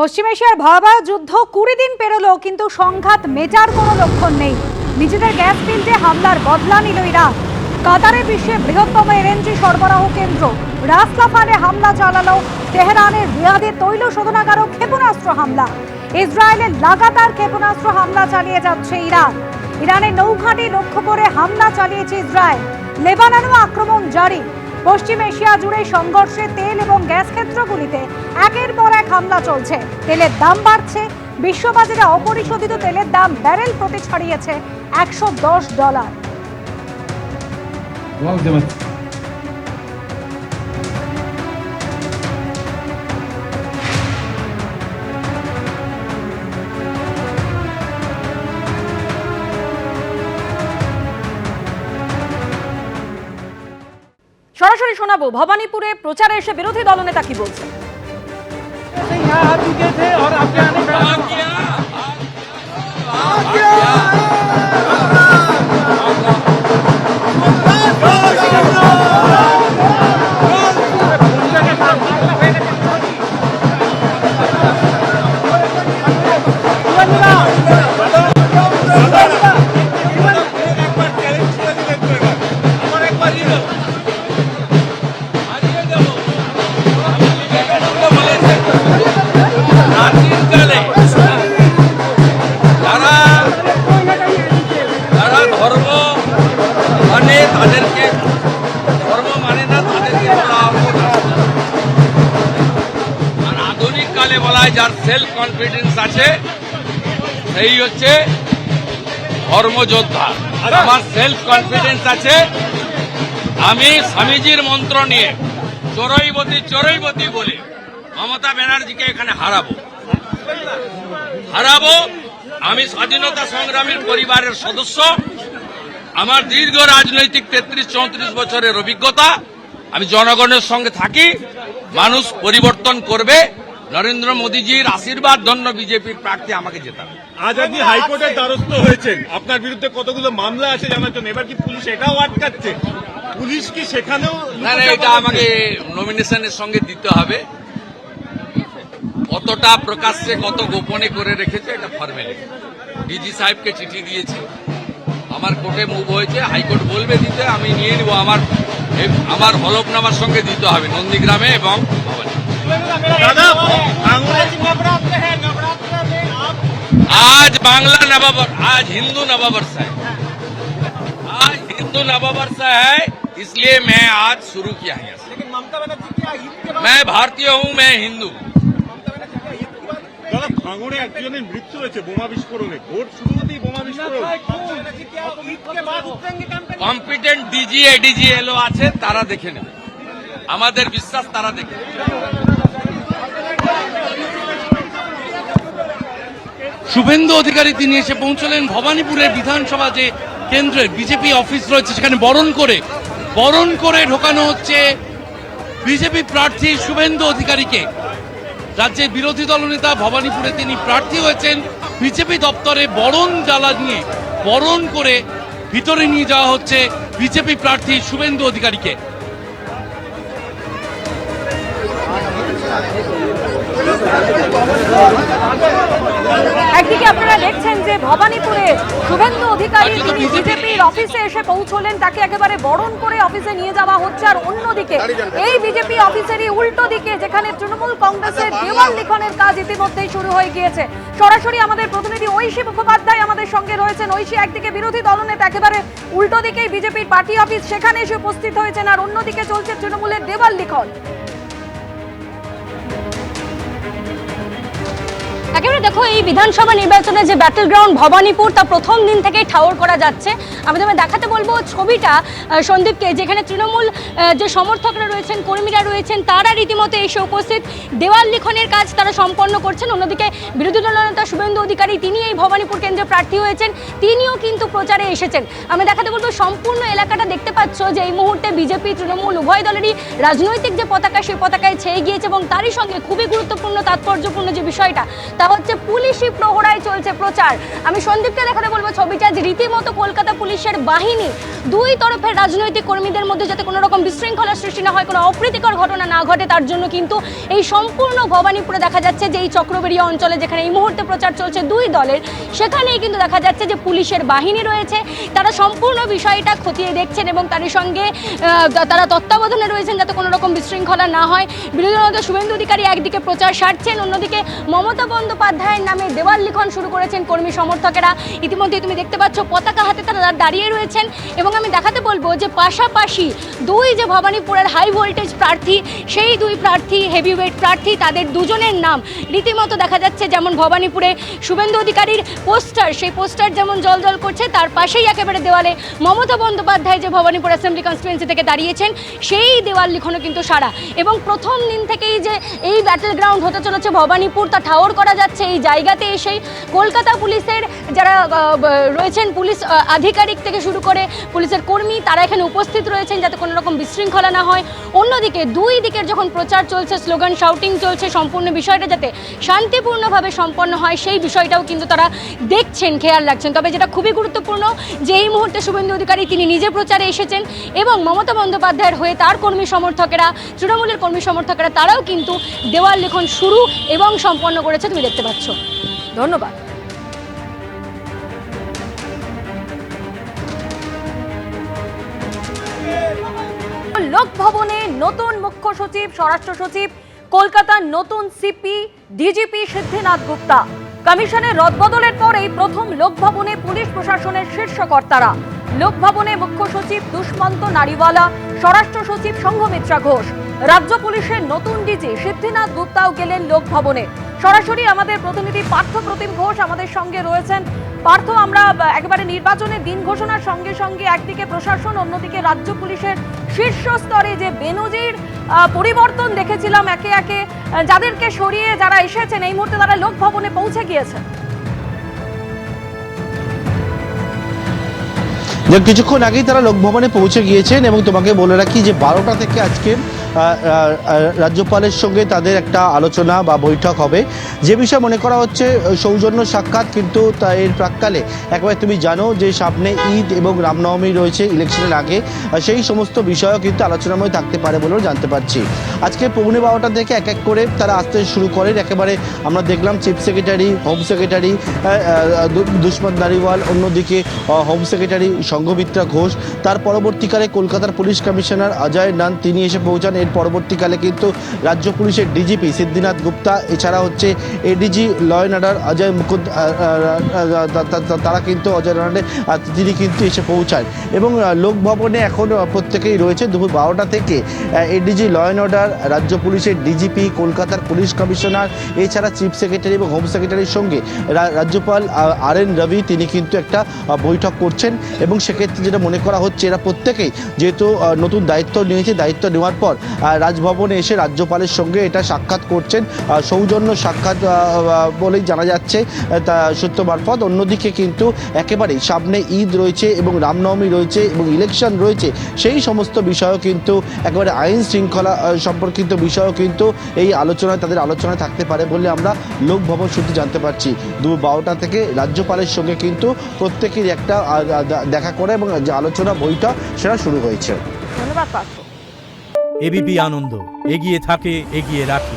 পশ্চিম এশিয়ার ভয়াবহ যুদ্ধ 20 দিন পেরোলো, কিন্তু সংঘাত মেটার কোনো লক্ষণ নেই। নিজেদের গ্যাস ফিল্ডে হামলার বদলা নিল ইরান। কাতারে বিশ্বের বৃহত্তম এলএনজি সরবরাহ কেন্দ্র রাস লাফানে হামলা চালালো। তেহরানের রিয়াদে তৈল শোধনাগারও ক্ষেপণাস্ত্র হামলা। ইসরায়েলের লাগাতার ক্ষেপণাস্ত্র হামলা চালিয়ে যাচ্ছে ইরান। ইরানের নৌঘাঁটি লক্ষ্য করে হামলা চালিয়েছে ইসরায়েল। লেবাননেও আক্রমণ জারি। পশ্চিম এশিয়া জুড়ে সংঘর্ষে তেল এবং গ্যাস ক্ষেত্রগুলিতে একের পর এক হামলা চলছে। তেলের দাম বাড়ছে। বিশ্ববাজারে অপরিশোধিত তেলের দাম ব্যারেল প্রতি ছাড়িয়েছে $110। সরাসরি শোনাবো ভবানীপুরে প্রচারে এসে বিরোধী দলনেতা কি বলছেন। যার সেলফ কনফিডেন্স আছে সেই হচ্ছে ধর্মযোদ্ধা। আমার সেলফ কনফিডেন্স আছে, আমি স্বামীজির মন্ত্র নিয়ে চরৈবতী চরৈবতী বলে মমতা ব্যানার্জিকে এখানে হারাবো। আমি স্বাধীনতা সংগ্রামীর পরিবারের সদস্য, আমার দীর্ঘ রাজনৈতিক 33-34 বছরের অভিজ্ঞতা। আমি জনগণের সঙ্গে থাকি, মানুষ পরিবর্তন করবে। নরেন্দ্র মোদীজির আশীর্বাদ ধন্য বিজেপির প্রার্থী আমাকে জেতাবে। আজ আপনি হাইকোর্টের দ্বারস্থ হয়েছেন, আপনার বিরুদ্ধে কতগুলো মামলা আছে জানার জন্য। এবার কি পুলিশ এটাও আটকাচ্ছে? পুলিশ কি সেখানেও? না, এটা আমাকে নমিনেশনের সঙ্গে দিতে হবে। কতটা প্রকাশ্যে কত গোপনে করে রেখেছে এটা ফর্মালিটি। ডিজি সাহেবকে চিঠি দিয়েছি, আমার কোর্টে মুভ হয়েছে, হাইকোর্ট বলবে দিতে, আমি নিয়ে নিব। আমার হলফনামার সঙ্গে দিতে হবে নন্দীগ্রামে এবং ভবানী। आज बांग्ला नववर्ष, आज हिंदू नववर्ष है, आज हिंदू नववर्ष है, इसलिए मैं आज शुरू किया है। मैं भारतीय हूँ, मैं हिंदू। ভাঙড়ে একজনের মৃত্যু হয়েছে বোমা বিস্ফোরণে। ভোট শুরু হতেই বোমা বিস্ফোরণ। কম্পিটেন্ট ডিজি এডিজি এলো আছে, তারা দেখে নেবে। আমাদের বিশ্বাস তারা দেখে নেবে। শুভেন্দু অধিকারী তিনি এসে পৌঁছলেন ভবানীপুরের বিধানসভা যে কেন্দ্রের বিজেপি অফিস রয়েছে, সেখানে বরণ করে ঢোকানো হচ্ছে বিজেপি প্রার্থী শুভেন্দু অধিকারীকে। রাজ্যের বিরোধী দলনেতা ভবানীপুরে তিনি প্রার্থী হয়েছেন। বিজেপি দপ্তরে বরণ জ্বালা নিয়ে বরণ করে ভিতরে নিয়ে যাওয়া হচ্ছে বিজেপি প্রার্থী শুভেন্দু অধিকারীকে। একদিকে আপনারা দেখছেন যে ভবানীপুরে শুভেন্দু অধিকারী তিনি বিজেপির অফিসে এসে পৌঁছলেন, তাকে একেবারে বরণ করে অফিসে নিয়ে যাওয়া হচ্ছে। আর অন্যদিকে এই বিজেপি অফিসেরই উল্টো দিকে যেখানে তৃণমূল কংগ্রেসের দেওয়াল লিখনের কাজ ইতিমধ্যেই শুরু হয়ে গিয়েছে। সরাসরি আমাদের প্রতিনিধি ঐশী মুখোপাধ্যায় আমাদের সঙ্গে রয়েছেন। ঐশী, একদিকে বিরোধী দলনেতা একেবারে উল্টো দিকেই বিজেপির পার্টি অফিস, সেখানে এসে উপস্থিত হয়েছেন, আর অন্যদিকে চলছে তৃণমূলের দেওয়াল লিখন। একেবারে দেখো, এই বিধানসভা নির্বাচনে যে ব্যাটল গ্রাউন্ড ভবানীপুর, তা প্রথম দিন থেকেই ঠাওর করা যাচ্ছে। আমি তোমায় দেখাতে বলবো ছবিটা সন্দীপকে, যেখানে তৃণমূল যে সমর্থকরা রয়েছেন, কর্মীরা রয়েছেন, তারা রীতিমতো এসে উপস্থিত দেওয়াল লিখনের কাজ তারা সম্পন্ন করছেন। অন্যদিকে বিরোধী দলনেতা শুভেন্দু অধিকারী তিনি এই ভবানীপুর কেন্দ্রে প্রার্থী হয়েছেন, তিনিও কিন্তু প্রচারে এসেছেন। আমি দেখাতে বলবো সম্পূর্ণ এলাকাটা দেখতে পাচ্ছ যে এই মুহূর্তে বিজেপি তৃণমূল উভয় দলেরই রাজনৈতিক যে পতাকা, সেই পতাকায় ছেয়ে গিয়েছে। এবং তারই সঙ্গে খুবই গুরুত্বপূর্ণ তাৎপর্যপূর্ণ যে বিষয়টা, তা হচ্ছে পুলিশি প্রহরায় চলছে প্রচার। আমি সন্দীপকে দেখাতে বলবো ছবিটা, যে রীতিমতো কলকাতা পুলিশের বাহিনী দুই তরফের রাজনৈতিক কর্মীদের মধ্যে যাতে কোনো রকম বিশৃঙ্খলা সৃষ্টি না হয়, কোনো অপ্রীতিকর ঘটনা না ঘটে, তার জন্য কিন্তু এই সম্পূর্ণ ভবানীপুরে দেখা যাচ্ছে যে এই চক্রবেড়িয়া অঞ্চলে যেখানে এই মুহূর্তে প্রচার চলছে দুই দলের, সেখানেই কিন্তু দেখা যাচ্ছে যে পুলিশের বাহিনী রয়েছে, তারা সম্পূর্ণ বিষয়টা খতিয়ে দেখছেন এবং তারই সঙ্গে তারা তত্ত্বাবধানে রয়েছেন যাতে কোনো রকম বিশৃঙ্খলা না হয়। বিরোধী দলনেতা শুভেন্দু অধিকারী একদিকে প্রচার সারছেন, অন্যদিকে মমতা বন্দ্যোপাধ্যায়ের নামে দেওয়াল লিখন শুরু করেছেন কর্মী সমর্থকেরা। ইতিমধ্যেই তুমি দেখতে পাচ্ছ পতাকা হাতে তারা দাঁড়িয়ে রয়েছেন এবং আমি দেখাতে বলবো যে পাশাপাশি দুই যে ভবানীপুরের হাই ভোল্টেজ প্রার্থী, সেই দুই প্রার্থী হেভিওয়েট প্রার্থী, তাদের দুজনের নাম রীতিমতো দেখা যাচ্ছে যেমন ভবানীপুরে শুভেন্দু অধিকারীর পোস্টার, সেই পোস্টার যেমন জল করছে, তার পাশেই একেবারে দেওয়ালে মমতা বন্দ্যোপাধ্যায় যে ভবানীপুর অ্যাসেম্বলি কনস্টিটুয়েন্সি থেকে দাঁড়িয়েছেন সেই দেওয়াল লিখনও কিন্তু সারা। এবং প্রথম দিন থেকেই যে এই ব্যাটেল গ্রাউন্ড হতে চলেছে ভবানীপুর, তা ঠাওর করা যাচ্ছে এই জায়গাতে এসেই। কলকাতা পুলিশের যারা রয়েছেন, পুলিশ আধিকারিক থেকে শুরু করে পুলিশের কর্মী, তারা এখানে উপস্থিত রয়েছেন যাতে কোনো রকম বিশৃঙ্খলা না হয়। অন্যদিকে দুই দিকের যখন প্রচার চলছে, স্লোগান শাউটিং চলছে, সম্পূর্ণ বিষয়টা যাতে শান্তিপূর্ণভাবে সম্পন্ন হয় সেই বিষয়টাও কিন্তু তারা দেখছেন, খেয়াল রাখছেন। তবে যেটা খুবই গুরুত্বপূর্ণ যে এই মুহূর্তে শুভেন্দু অধিকারী তিনি নিজে প্রচারে এসেছেন এবং মমতা বন্দ্যোপাধ্যায়ের হয়ে তার কর্মী সমর্থকেরা, তৃণমূলের কর্মী সমর্থকেরা, তারাও কিন্তু দেওয়াল লিখন শুরু এবং সম্পন্ন করেছে, তুমি দেখতে পাচ্ছ। ধন্যবাদ। লোকভবনে নতুন মুখ্য সচিব, স্বরাষ্ট্র সচিব, কলকাতার নতুন সিপি ডিজিপি সিদ্ধিনাথ গুপ্তা। কমিশনের রদবদলের পরেই প্রথম লোকভবনে পুলিশ প্রশাসনের শীর্ষ কর্তারা। লোকভবনে মুখ্য সচিব দুষ্মন্ত নারীওয়ালা, স্বরাষ্ট্র সচিব সংঘমিত্রা ঘোষ, রাজ্য পুলিশের নতুন ডিজি সিদ্ধিনাথ গুপ্তাও গেলেন লোকভবনে। সরাসরি আমাদের প্রতিনিধি পার্থ প্রতিম ঘোষ আমাদের সঙ্গে রয়েছেন। পার্থ, আমরা একেবারে নির্বাচনের দিন ঘোষণার সঙ্গে সঙ্গে একদিকে প্রশাসন, অন্যদিকে রাজ্য পুলিশের শীর্ষ স্তরে যে বেনজির পরিবর্তন দেখেছিলাম, একে একে যাদেরকে সরিয়ে যারা এসেছেন এই মুহূর্তে তারা লোকভবনে পৌঁছে গিয়েছে। কিছুক্ষণ আগেই তারা লোকভবনে পৌঁছে গিয়েছেন এবং তোমাকে বলে রাখি যে 12টা থেকে আজকে রাজ্যপালের সঙ্গে তাদের একটা আলোচনা বা বৈঠক হবে। যে বিষয় মনে করা হচ্ছে সৌজন্য সাক্ষাৎ, কিন্তু এর প্রাক্কালে একবার তুমি জানো যে সামনে ঈদ এবং রামনবমী রয়েছে ইলেকশনের আগে, সেই সমস্ত বিষয়ও কিন্তু আলোচনাময় থাকতে পারে বলেও জানতে পারছি। আজকে 12:15 থেকে এক এক করে তারা আসতে শুরু করেন। একেবারে আমরা দেখলাম chief secretary, home secretary Dushmanta Nariwal, অন্যদিকে হোম সেক্রেটারি সংঘমিত্রা ঘোষ, তার পরবর্তীকালে কলকাতার পুলিশ কমিশনার অজয় নান তিনি এসে পৌঁছান। এর পরবর্তীকালে কিন্তু রাজ্য পুলিশের ডিজিপি সিদ্ধিনাথ গুপ্তা, এছাড়া হচ্ছে ADG law and order Ajay Mukund, তারা কিন্তু অজয় নান্ডে তিনি কিন্তু এসে পৌঁছান এবং লোকভবনে এখন প্রত্যেকেই রয়েছে। দুপুর 12টা থেকে এডিজি ল অ্যান্ড অর্ডার, রাজ্য পুলিশের ডিজিপি, কলকাতার পুলিশ কমিশনার, এছাড়া চিফ সেক্রেটারি এবং হোম সেক্রেটারির সঙ্গে রাজ্যপাল RN রবি তিনি কিন্তু একটা বৈঠক করছেন এবং সেক্ষেত্রে যেটা মনে করা হচ্ছে এরা প্রত্যেকেই যেহেতু নতুন দায়িত্ব নিয়েছে, দায়িত্ব নেওয়ার পর রাজভবনে এসে রাজ্যপালের সঙ্গে এটা সাক্ষাৎ করছেন, সৌজন্য সাক্ষাৎ বলেই জানা যাচ্ছে সূত্র মারফত। অন্যদিকে কিন্তু একেবারেই সামনে ঈদ রয়েছে এবং রামনবমী রয়েছে এবং ইলেকশন রয়েছে, সেই সমস্ত বিষয়ও কিন্তু একেবারে আইন শৃঙ্খলা সম্পর্কিত বিষয়ও কিন্তু এই আলোচনায় তাদের আলোচনায় থাকতে পারে বলে আমরা লোকভবন সূত্রে জানতে পারছি। দুপুর 12টা থেকে রাজ্যপালের সঙ্গে কিন্তু প্রত্যেকেরই একটা দেখা করে এবং যে আলোচনা বইটা সেটা শুরু হয়েছে। ধন্যবাদ পার্থ। এবিপি আনন্দ, এগিয়ে থাকে, এগিয়ে রাখে।